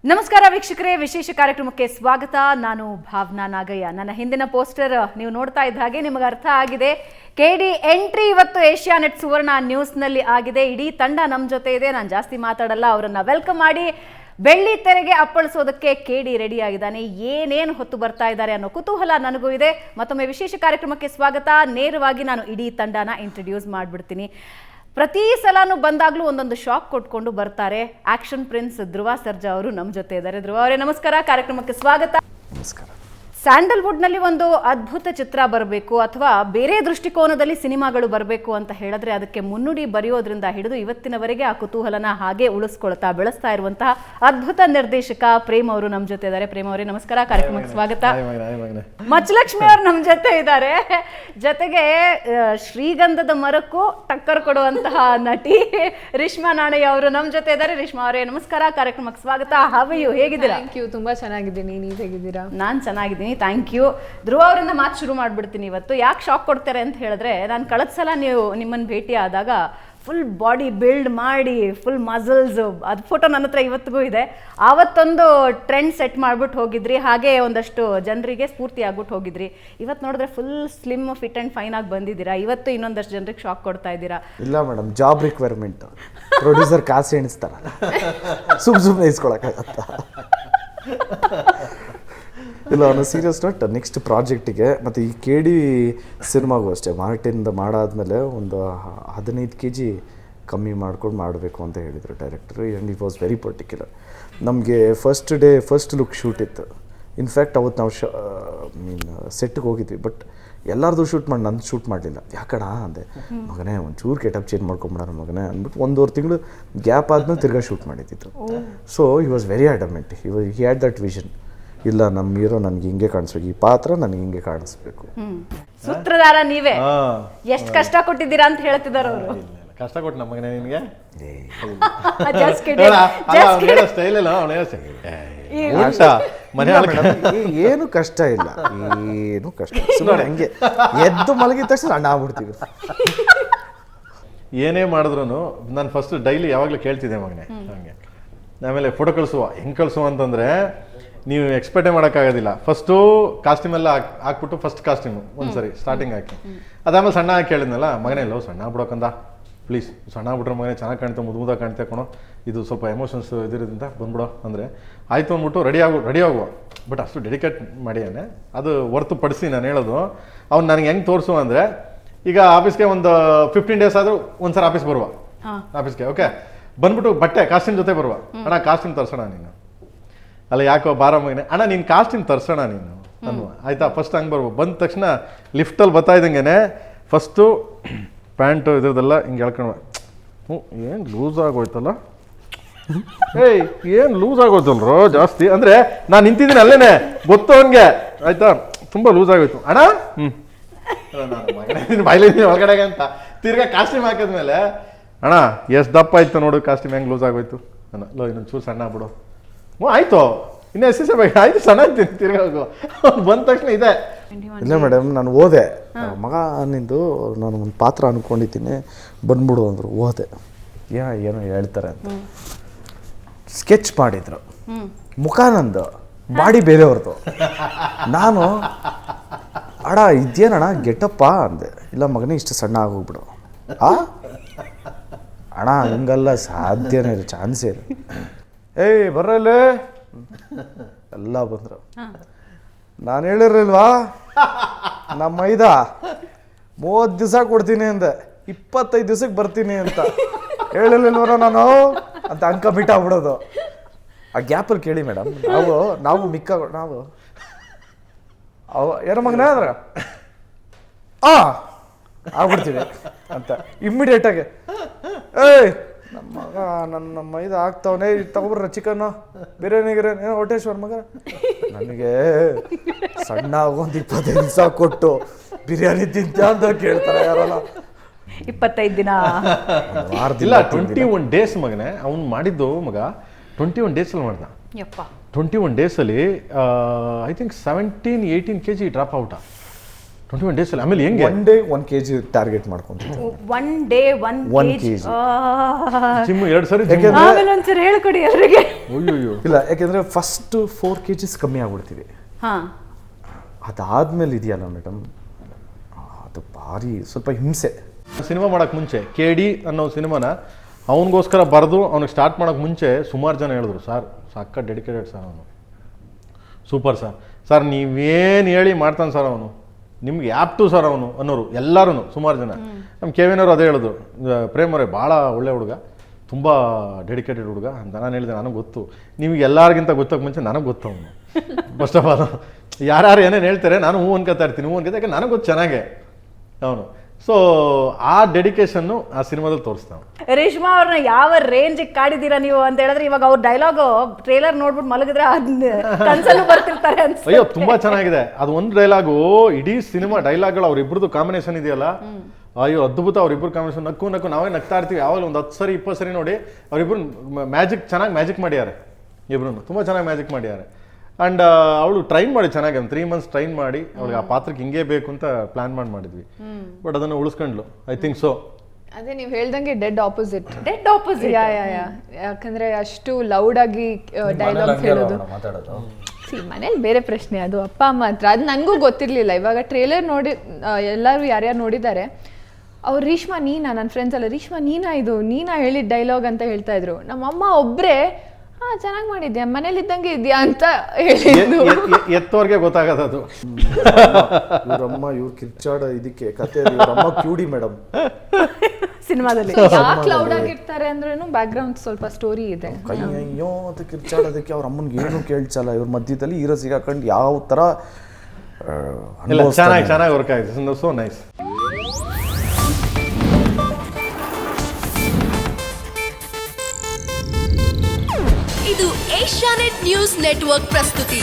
ನಮಸ್ಕಾರ ವೀಕ್ಷಕರೇ, ವಿಶೇಷ ಕಾರ್ಯಕ್ರಮಕ್ಕೆ ಸ್ವಾಗತ. ನಾನು ಭಾವನಾ ನಾಗಯ್ಯ. ನನ್ನ ಹಿಂದಿನ ಪೋಸ್ಟರ್ ನೀವು ನೋಡ್ತಾ ಇದ್ದ ಹಾಗೆ ನಿಮಗೆ ಅರ್ಥ ಆಗಿದೆ. ಕೆಡಿ ಎಂಟ್ರಿ ಇವತ್ತು ಏಷ್ಯಾನೆಟ್ ಸುವರ್ಣ ನ್ಯೂಸ್ನಲ್ಲಿ ಆಗಿದೆ. ಇಡೀ ತಂಡ ನಮ್ಮ ಜೊತೆ ಇದೆ. ನಾನು ಜಾಸ್ತಿ ಮಾತಾಡಲ್ಲ, ಅವರನ್ನ ವೆಲ್ಕಮ್ ಮಾಡಿ ಬೆಳ್ಳಿ ತೆರೆಗೆ ಅಪ್ಪಳಿಸೋದಕ್ಕೆ ಕೆಡಿ ರೆಡಿ ಆಗಿದ್ದಾನೆ. ಏನೇನು ಹೊತ್ತು ಬರ್ತಾ ಇದ್ದಾರೆ ಅನ್ನೋ ಕುತೂಹಲ ನನಗೂ ಇದೆ. ಮತ್ತೊಮ್ಮೆ ವಿಶೇಷ ಕಾರ್ಯಕ್ರಮಕ್ಕೆ ಸ್ವಾಗತ. ನೇರವಾಗಿ ನಾನು ಇಡೀ ತಂಡನ ಇಂಟ್ರೊಡ್ಯೂಸ್ ಮಾಡಿಬಿಡ್ತೀನಿ. ಪ್ರತಿ ಸಲನೂ ಬಂದಾಗಲೂ ಒಂದೊಂದು ಶಾಕ್ ಕೊಟ್ಕೊಂಡು ಬರ್ತಾರೆ. ಆಕ್ಷನ್ ಪ್ರಿನ್ಸ್ ಧ್ರುವ ಸರ್ಜಾ ಅವರು ನಮ್ಮ ಜೊತೆ ಇದ್ದಾರೆ. ಧ್ರುವ ಅವರೇ ನಮಸ್ಕಾರ, ಕಾರ್ಯಕ್ರಮಕ್ಕೆ ಸ್ವಾಗತ. ನಮಸ್ಕಾರ. ಸ್ಯಾಂಡಲ್ವುಡ್ನಲ್ಲಿ ಒಂದು ಅದ್ಭುತ ಚಿತ್ರ ಬರಬೇಕು ಅಥವಾ ಬೇರೆ ದೃಷ್ಟಿಕೋನದಲ್ಲಿ ಸಿನಿಮಾಗಳು ಬರಬೇಕು ಅಂತ ಹೇಳಿದ್ರೆ ಅದಕ್ಕೆ ಮುನ್ನುಡಿ ಬರೆಯೋದ್ರಿಂದ ಹಿಡಿದು ಇವತ್ತಿನವರೆಗೆ ಆ ಕುತೂಹಲನ ಹಾಗೆ ಉಳಿಸ್ಕೊಳ್ತಾ ಬೆಳೆಸ್ತಾ ಇರುವಂತಹ ಅದ್ಭುತ ನಿರ್ದೇಶಕ ಪ್ರೇಮ್ ಅವರು ನಮ್ಮ ಜೊತೆ ಇದ್ದಾರೆ. ಪ್ರೇಮ್ ಅವರೇ ನಮಸ್ಕಾರ, ಕಾರ್ಯಕ್ರಮಕ್ಕೆ ಸ್ವಾಗತ. ಮಚ್ಚಲಕ್ಷ್ಮಿ ಅವರು ನಮ್ಮ ಜೊತೆ ಇದ್ದಾರೆ. ಜೊತೆಗೆ ಶ್ರೀಗಂಧದ ಮರಕ್ಕೂ ಟಕ್ಕರ್ ಕೊಡುವಂತಹ ನಟಿ ರೇಷ್ಮಾ ನಾಣಯ್ಯ ಅವರು ನಮ್ಮ ಜೊತೆ ಇದ್ದಾರೆ. ರೇಷ್ಮಾ ಅವರೇ ನಮಸ್ಕಾರ, ಕಾರ್ಯಕ್ರಮಕ್ಕೆ ಸ್ವಾಗತ. How are you? ಹೇಗಿದ್ದೀರಾ? ಥ್ಯಾಂಕ್ ಯು, ತುಂಬಾ ಚೆನ್ನಾಗಿದ್ದೀನಿ. ನೀವು ಹೇಗಿದ್ದೀರಾ? ನಾನು ಚೆನ್ನಾಗಿದ್ದೀನಿ, ಥ್ಯಾಂಕ್ ಯು. ಧ್ರುವ ಅವರಿಂದ ಮಾತು ಶುರು ಮಾಡಿಬಿಡ್ತೀನಿ ಇವತ್ತು. ಯಾಕೆ ಶಾಕ್ ಕೊಡ್ತಾರೆ ಅಂತ ಹೇಳಿದ್ರೆ, ನಾನು ಕಳೆದ ಸಲ ನಿಮ್ಮನ್ನು ಭೇಟಿ ಆದಾಗ ಫುಲ್ ಬಾಡಿ ಬಿಲ್ಡ್ ಮಾಡಿ ಫುಲ್ ಮಸಲ್ಸ್, ಅದು ಫೋಟೋ ನನ್ನ ಹತ್ರ ಇವತ್ತಿಗೂ ಇದೆ. ಆವತ್ತೊಂದು ಟ್ರೆಂಡ್ ಸೆಟ್ ಮಾಡಿಬಿಟ್ಟು ಹೋಗಿದ್ರಿ, ಹಾಗೆ ಒಂದಷ್ಟು ಜನರಿಗೆ ಸ್ಫೂರ್ತಿ ಆಗ್ಬಿಟ್ಟು ಹೋಗಿದ್ರಿ. ಇವತ್ತು ನೋಡಿದ್ರೆ full slim fit and fine ಆಗಿ ಬಂದಿದ್ದೀರಾ. ಇವತ್ತು ಇನ್ನೊಂದಷ್ಟು ಜನರಿಗೆ ಶಾಕ್ ಕೊಡ್ತಾ ಇದ್ದೀರಾ. ಇಲ್ಲ ಮೇಡಮ್, ಜಾಬ್ ರಿಕ್ವೈರ್ಮೆಂಟ್. ಪ್ರೊಡ್ಯೂಸರ್ ಕಾಸು ಎಣಿಸ್ತಾರಲ್ಲ, ಸುಮ್ಮನೆ ಇಸ್ಕೊಳಕ್ಕಾಗತ್ತಾ? ಇಲ್ಲ, ಅವನು ಸೀರಿಯಸ್ ನೋಟ್. ನೆಕ್ಸ್ಟ್ ಪ್ರಾಜೆಕ್ಟಿಗೆ ಮತ್ತು ಈ ಕೆಡಿ ಸಿನಿಮಾಗೂ ಅಷ್ಟೇ ಮಾರ್ಟಿಂದ ಮಾಡಾದ್ಮೇಲೆ ಒಂದು 15 kg ಕಮ್ಮಿ ಮಾಡ್ಕೊಂಡು ಮಾಡಬೇಕು ಅಂತ ಹೇಳಿದರು director. And it was very particular. ನಮಗೆ first day first look shoot ಇತ್ತು. ಇನ್ಫ್ಯಾಕ್ಟ್ ಅವತ್ತು ನಾವು ಸೆಟ್ಗೆ ಹೋಗಿದ್ವಿ, ಬಟ್ ಎಲ್ಲರದು ಶೂಟ್ ಮಾಡಿ ನಂದು ಶೂಟ್ ಮಾಡಲಿಲ್ಲ. ಯಾಕಣ ಅಂದೆ, ಮಗನೇ ಒಂಚೂರು ಕೆಟಪ್ ಚೇಂಜ್ ಮಾಡ್ಕೊಂಬಿಡೋಣ ಮಗನೇ ಅಂದ್ಬಿಟ್ಟು 1.5 ತಿಂಗಳು ಗ್ಯಾಪ್ ಆದ್ಮೇಲೆ ತಿರ್ಗಾ ಶೂಟ್ ಮಾಡಿದ್ದಿತ್ತು. So he was very adamant. He had that vision. ಇಲ್ಲ, ನಮ್ಮ ಹೀರೋ ನನಗೆ ಹಿಂಗೆ ಕಾಣಿಸ್ಬೇಕು, ಈ ಪಾತ್ರ ನನಗೆ ಹಿಂಗೆ ಕಾಣಿಸ್ಬೇಕು. ಸೂತ್ರಧಾರ ನೀವೇ. ಎಷ್ಟು ಕಷ್ಟ ಕೊಟ್ಟಿದ್ದೀರಾ ಅಂತ ಹೇಳ್ತಿದ್ದಾರೆ ಅವರು. ಕಷ್ಟ ಕೊಟ್ಟು ನಮ್ಮ ಮಗನೇ ನಿನಗೆ ಏನು ಕಷ್ಟ ಇಲ್ಲ, ಏನು ಕಷ್ಟ. ಸುಮ್ಮನೆ ಹಂಗೆ ಎದ್ದು ಮಲಗಿದ ತಕ್ಷಣ ಅಣ್ಣ ಆಗ್ಬಿಡ್ತೀವಿ. ಏನೇ ಮಾಡಿದ್ರು ನಾನು ಫಸ್ಟ್ ಡೈಲಿ ಯಾವಾಗಲೂ ಕೇಳ್ತಿದ್ದೆ ಮಗನೇ ಹಂಗೆ. ಆಮೇಲೆ ಫೋಟೋ ಕಳಿಸುವ ಹೆಂಗೆ ಕಳಿಸುವ ಅಂತಂದರೆ ನೀವು ಎಕ್ಸ್ಪೆಕ್ಟೇ ಮಾಡೋಕ್ಕಾಗೋದಿಲ್ಲ. ಫಸ್ಟು ಕಾಸ್ಟ್ಯೂಮ್ ಎಲ್ಲ ಹಾಕ್ಬಿಟ್ಟು ಫಸ್ಟ್ ಕಾಸ್ಟ್ಯೂಮು ಒಂದ್ಸರಿ ಸ್ಟಾರ್ಟಿಂಗ್ ಹಾಕಿ, ಅದಾದ್ಮೇಲೆ ಸಣ್ಣ ಹಾಕಿ ಕೇಳಿದ್ನಲ್ಲ, ಮಗನೇ ಲೋ ಸಣ್ಣ ಆಗ್ಬಿಡೋಕಂದ ಪ್ಲೀಸ್, ಸಣ್ಣ ಆಗ್ಬಿಟ್ರೆ ಮಗನೇ ಚೆನ್ನಾಗಿ ಕಾಣ್ತಾ ಮುದ್ದು ಕಾಣ್ತಾ ಕಣೋ, ಇದು ಸ್ವಲ್ಪ ಎಮೋಷನ್ಸ್ ಇದಿರೋದ್ರಿಂದ ಬಂದ್ಬಿಡೋ ಅಂದರೆ ಆಯಿತು ಅಂದ್ಬಿಟ್ಟು ರೆಡಿ ಆಗುವ. ಬಟ್ ಅಷ್ಟು ಡೆಡಿಕೇಟ್ ಮಾಡಿಯಾನೆ, ಅದು ಹೊರತುಪಡಿಸಿ ನಾನು ಹೇಳೋದು ಅವ್ನು ನನಗೆ ಹೆಂಗೆ ತೋರಿಸು ಅಂದರೆ, ಈಗ ಆಫೀಸ್ಗೆ ಒಂದು 15 days ಆದರೂ ಒಂದ್ಸರಿ ಆಫೀಸ್ ಬರುವ ಆಫೀಸ್ಗೆ, ಓಕೆ ಬಂದ್ಬಿಟ್ಟು ಬಟ್ಟೆ ಕಾಸ್ಟ್ಯೂಮ್ ಜೊತೆ ಬರುವ, ಅಣ್ಣ ಕಾಸ್ಟ್ಯೂಮ್ ತರ್ಸೋಣ ನೀನು, ಅಲ್ಲ ಯಾಕೋ ಬಾರ ಮಗನೇ ಅಣ್ಣ ನೀನು ಕಾಸ್ಟ್ಯೂಮ್ ತರ್ಸೋಣ ನೀನು ಅನ್ನುವ. ಆಯಿತಾ, ಫಸ್ಟ್ ಹಂಗೆ ಬರ್ಬೋದು. ಬಂದ ತಕ್ಷಣ ಲಿಫ್ಟಲ್ಲಿ ಬರ್ತಾ ಇದ್ದಂಗೆ ಫಸ್ಟು ಪ್ಯಾಂಟು ಇದ್ರದ್ದೆಲ್ಲ ಹಿಂಗೆ ಹೇಳ್ಕೊಂಡು, ಏನು ಲೂಸ್ ಆಗೋಯ್ತಲ್ಲ, ಏಯ್ ಏನು ಲೂಸ್ ಆಗೋಯ್ತಲ್ರೋ ಜಾಸ್ತಿ ಅಂದರೆ ನಾನು ನಿಂತಿದ್ದೀನಿ ಅಲ್ಲೇನೆ ಗೊತ್ತು ಅವನಿಗೆ. ಆಯಿತಾ, ತುಂಬ ಲೂಸ್ ಆಗೋಯ್ತು ಅಣ್ಣ. ಬಾಯ್ಲಿದ್ದೀನಿ ಒಳಗಡೆಗೆ ಅಂತ ತಿರ್ಗಾ ಕಾಸ್ಟ್ಯೂಮ್ ಹಾಕಿದ್ಮೇಲೆ, ಅಣ್ಣ ಎಷ್ಟು ದಪ್ಪ ಆಯ್ತು ನೋಡು ಕಾಸ್ಟ್ಯೂಮ್, ಹೆಂಗೆ ಲೂಸ್ ಆಗೋಯ್ತು ಅಣ್ಣ, ಲೋ ಇನ್ನೊಂದು ಚೂರು ಸಣ್ಣ ಆಗ್ಬಿಡು. ಆಯಿತು ಇನ್ನು ಎಸ್ ಆಯ್ತು ಸಣ್ಣ ಆಗ್ತೀನಿ ತಿರ್ಗಾ ಬಂದ ತಕ್ಷಣ ಇದೆ. ಇಲ್ಲ ಮೇಡಮ್, ನಾನು ಓದೆ, ಮಗ ನಿಂದು ನಾನು ಒಂದು ಪಾತ್ರ ಅಂದ್ಕೊಂಡಿದ್ದೀನಿ ಬಂದ್ಬಿಡು ಅಂದರು. ಓದೆ, ಏನೋ ಹೇಳ್ತಾರೆ ಅಂತ ಸ್ಕೆಚ್ ಮಾಡಿದ್ರು. ಮುಖ ನಂದು, ಬಾಡಿ ಬೇರೆಯವ್ರದ್ದು. ನಾನು ಅಣ್ಣ ಇದೇನಣ್ಣ ಗೆಟಪ್ಪ ಅಂದೆ. ಇಲ್ಲ ಮಗನೇ ಇಷ್ಟು ಸಣ್ಣ ಆಗೋಗ್ಬಿಡು. ಅಣ್ಣ ಹಂಗಲ್ಲ, ಸಾಧ್ಯನೇ ಇಲ್ಲ, ಚಾನ್ಸೇ ಇಲ್ಲ. ಏಯ್ ಬರ್ರಲ್ಲೇ ಎಲ್ಲ ಬಂದರು. ನಾನು ಹೇಳಿರಲ್ವಾ ನಮ್ಮ 30 ದಿವಸ ಕೊಡ್ತೀನಿ ಅಂದೆ, 25 ದಿವಸಕ್ಕೆ ಬರ್ತೀನಿ ಅಂತ ಹೇಳಿಲ್ವರ ನಾನು ಅಂತ ಅಂಕ ಬಿಟ್ಟಾಗ್ಬಿಡೋದು. ಆ ಗ್ಯಾಪಲ್ಲಿ ಕೇಳಿ ಮೇಡಮ್, ನಾವು ಮಿಕ್ಕ ನಾವು ಏನೋ ಮಗನೇ ಅಂದ್ರೆ ಆಗ್ಬಿಡ್ತೀವಿ ಅಂತ ಇಮ್ಮಿಡಿಯೇಟಾಗಿ. ಏಯ್ ನಮ್ಮ ಮಗ ನಮ್ಮ ಆಗ್ತಾವನೇ ತಗೊಬ್ರ ಚಿಕನ್ನು ಬಿರಿಯಾನಿ ಗಿರಿಯಾನಿ ಹೊಟ್ಟೇಶ್ವರ್ ಮಗ. ನನಗೆ ಸಣ್ಣ ಒಂದು 25 ದಿವಸ ಕೊಟ್ಟು ಬಿರಿಯಾನಿ ತಿಂತ ಅಂತ ಕೇಳ್ತಾರೆ ಯಾರಲ್ಲ. 25 ದಿನ ಇಲ್ಲ, 21 days ಮಗನೇ ಅವ್ನು ಮಾಡಿದ್ದು. ಮಗ 21 days ಮಾಡ್ದ. 21 days I think 17-18 kg drop out 21 days ಅಲ್ಲಿ. ಆಮೇಲೆ ಹೆಂಗೆ 1 day 1 kg ಟಾರ್ಗೆಟ್ ಮಾಡ್ಕೊಂತೀನಿ. 1 day 1 kg ಜಿಮ್ 2 ಸರಿ ಆಮೇಲೆ ಒಂದ್ಸರಿ ಹೇಳ್ಕೊಡಿ ಅವರಿಗೆ. ಅಯ್ಯೋ ಇಲ್ಲ, ಯಾಕೆಂದರೆ ಫಸ್ಟು 4 kgs ಕಮ್ಮಿ ಆಗ್ಬಿಡ್ತೀವಿ. ಹಾಂ, ಅದಾದಮೇಲೆ ಇದೆಯಲ್ಲ ಮೇಡಮ್, ಅದು ಭಾರಿ ಸ್ವಲ್ಪ ಹಿಂಸೆ. ಸಿನಿಮಾ ಮಾಡೋಕ್ಕೆ ಮುಂಚೆ KD ಅನ್ನೋ ಸಿನಿಮಾನ ಅವನಿಗೋಸ್ಕರ ಬರೆದು ಅವ್ನಿಗೆ ಸ್ಟಾರ್ಟ್ ಮಾಡೋಕ್ಕೆ ಮುಂಚೆ ಸುಮಾರು ಜನ ಹೇಳಿದ್ರು, ಸರ್ ಸಕ್ಕ ಡೆಡಿಕೇಟೆಡ್ ಸರ್ ಅವನು, ಸೂಪರ್ ಸರ್ ನೀವೇನು ಹೇಳಿ ಮಾಡ್ತಾನೆ ಸರ್ ಅವನು, ನಿಮ್ಗೆ ಆ್ಯಪ್ಟು ಸರ್ ಅವನು ಅನ್ನೋರು ಎಲ್ಲರೂ ಸುಮಾರು ಜನ. ನಮ್ಮ KVN ಅವರು ಅದೇ ಹೇಳಿದ್ರು, ಪ್ರೇಮ್ ಅವರೇ ಭಾಳ ಒಳ್ಳೆ ಹುಡುಗ, ತುಂಬ ಡೆಡಿಕೇಟೆಡ್ ಹುಡುಗ ಅಂತ ನಾನು ಹೇಳಿದೆ. ನನಗೆ ಗೊತ್ತು, ನಿಮ್ಗೆ ಎಲ್ಲರಿಗಿಂತ ಗೊತ್ತಕ್ಕೆ ಮುಂಚೆ ನನಗೆ ಗೊತ್ತು ಅವನು. ಫಸ್ಟ್ ಆಫ್ ಆಲ್ ಯಾರು ಏನೇನು ಹೇಳ್ತಾರೆ ನಾನು ಹೂ ಅನ್ಕೋತಾ ಇರ್ತೀನಿ, ಹೂ ಅನ್ಕೋತಾ, ಯಾಕೆ ನನಗೆ ಗೊತ್ತು ಚೆನ್ನಾಗೆ ಅವನು. ಸೊ ಆ ಡೆಡಿಕೇಶನ್ನು ಆ ಸಿನಿಮಾದಲ್ಲಿ ತೋರಿಸ್ತಾವೆ. ರೇಷ್ಮಾ ಅವ್ರನ್ನ ಯಾವ ರೇಂಜಿಗೆ ಕಾಡಿದ್ದೀರಾ ನೀವು ಅಂತ ಹೇಳಿದ್ರೆ, ಇವಾಗ ಅವ್ರ ಡೈಲಾಗ್ ಟ್ರೇಲರ್ ನೋಡ್ಬಿಟ್ಟು ಮಲಗಿದ್ರೆ ಕನ್ಸಲ್ಲೂ ಬರ್ತಿರ್ತಾರೆ ಅನ್ಸುತ್ತೆ. ಅಯ್ಯೋ ತುಂಬಾ ಚೆನ್ನಾಗಿದೆ ಅದು. ಒಂದು ಡೈಲಾಗು ಇಡೀ ಸಿನಿಮಾ ಡೈಲಾಗ್ಗಳು ಅವ್ರಿಬ್ರದ್ದು ಕಾಂಬಿನೇಷನ್ ಇದೆಯಲ್ಲ, ಅಯ್ಯೋ ಅದ್ಭುತ. ಅವ್ರಿಬ್ರು ಕಾಂಬಿನೇಷನ್ ನಕ್ಕು ನಾವೇ ನಗ್ತಾ ಇರ್ತೀವಿ ಯಾವಾಗಲೂ. ಒಂದು 10 ಸರಿ 20 ಸರಿ ನೋಡಿ ಅವ್ರಿಬ್ರು ಚೆನ್ನಾಗಿ ಮ್ಯಾಜಿಕ್ ಮಾಡ್ಯಾರೆ. ಇಬ್ರು ತುಂಬ ಚೆನ್ನಾಗಿ ಮ್ಯಾಜಿಕ್ ಮಾಡ್ಯಾರೆ. ಆ್ಯಂಡ್ ಅವಳು ಟ್ರೈನ್ ಮಾಡಿ ಚೆನ್ನಾಗಿ, ಒಂದು 3 months ಟ್ರೈನ್ ಮಾಡಿ ಅವಳಿಗೆ ಆ ಪಾತ್ರಕ್ಕೆ ಹಿಂಗೇ ಬೇಕು ಅಂತ ಪ್ಲಾನ್ ಮಾಡಿದ್ವಿ. ಬಟ್ ಅದನ್ನು ಉಳಿಸ್ಕೊಂಡ್ಲು, ಐ ಥಿಂಕ್ ಸೊ. ಅದೇ ನೀವು ಹೇಳ್ದಂಗೆ ಡೆಡ್ ಆಪೋಸಿಟ್. ಯಾ ಯಾಕಂದ್ರೆ ಅಷ್ಟು ಲೌಡ್ ಆಗಿ ಡೈಲಾಗ್ಸ್ ಹೇಳೋದು. ಮನೇಲಿ ಬೇರೆ ಪ್ರಶ್ನೆ, ಅದು ಅಪ್ಪ ಅಮ್ಮ ಹತ್ರ. ಅದು ನನಗೂ ಗೊತ್ತಿರಲಿಲ್ಲ. ಇವಾಗ ಟ್ರೇಲರ್ ನೋಡಿ ಎಲ್ಲರೂ ಯಾರ್ಯಾರು ನೋಡಿದ್ದಾರೆ ಅವ್ರು ರೇಷ್ಮಾ ನೀನಾ, ನನ್ನ ಫ್ರೆಂಡ್ಸ್ ಎಲ್ಲ ರೇಷ್ಮಾ ನೀನಾ ಹೇಳಿದ ಡೈಲಾಗ್ ಅಂತ ಹೇಳ್ತಾ ಇದ್ರು. ನಮ್ಮಮ್ಮ ಒಬ್ಬರೇ ಚೆನ್ನಾಗಿ ಮಾಡಿದ್ಯಾ, ಮನೇಲಿ ಇದ್ದಂಗೆ ಇದೆಯಾ ಅಂತ ಹೇಳಿದ್ರು. ಎತ್ತೋರ್ಗೆ ಗೊತ್ತಾಗದು ಅದು. ಇವರಮ್ಮ ಇವ್ರು ಕಿರ್ಚಾಡ ಇದಕ್ಕೆ ಕತೆ, ಇವರಮ್ಮ ಕ್ಯೂಡಿ ಮೇಡಮ್ ಸಿನಿಮಾದಲ್ಲಿ. ಯಾಕೆ ಲೌಡ್ ಆಗಿರ್ತಾರೆ ಅಂದ್ರೂ ಬ್ಯಾಕ್ ಗ್ರೌಂಡ್ ಸ್ವಲ್ಪ ಸ್ಟೋರಿ ಇದೆ. ಅಯ್ಯೋ ಅಂತ ಕಿರ್ಚಾಡೋದಕ್ಕೆ ಅವ್ರ ಅಮ್ಮನಿಗೆ ಏನು ಕೇಳ್ಸಲ್ಲ. ಇವ್ರ ಮಧ್ಯದಲ್ಲಿ ಹೀರೋ ಸಿಗಾಕೊಂಡು ಯಾವ ಥರ ಚೆನ್ನಾಗಿ ವರ್ಕ್ ಆಗಿದೆ. So nice. ಇದು ಏಷ್ಯಾನೆಟ್ ನ್ಯೂಸ್ ನೆಟ್ವರ್ಕ್ ಪ್ರಸ್ತುತಿ.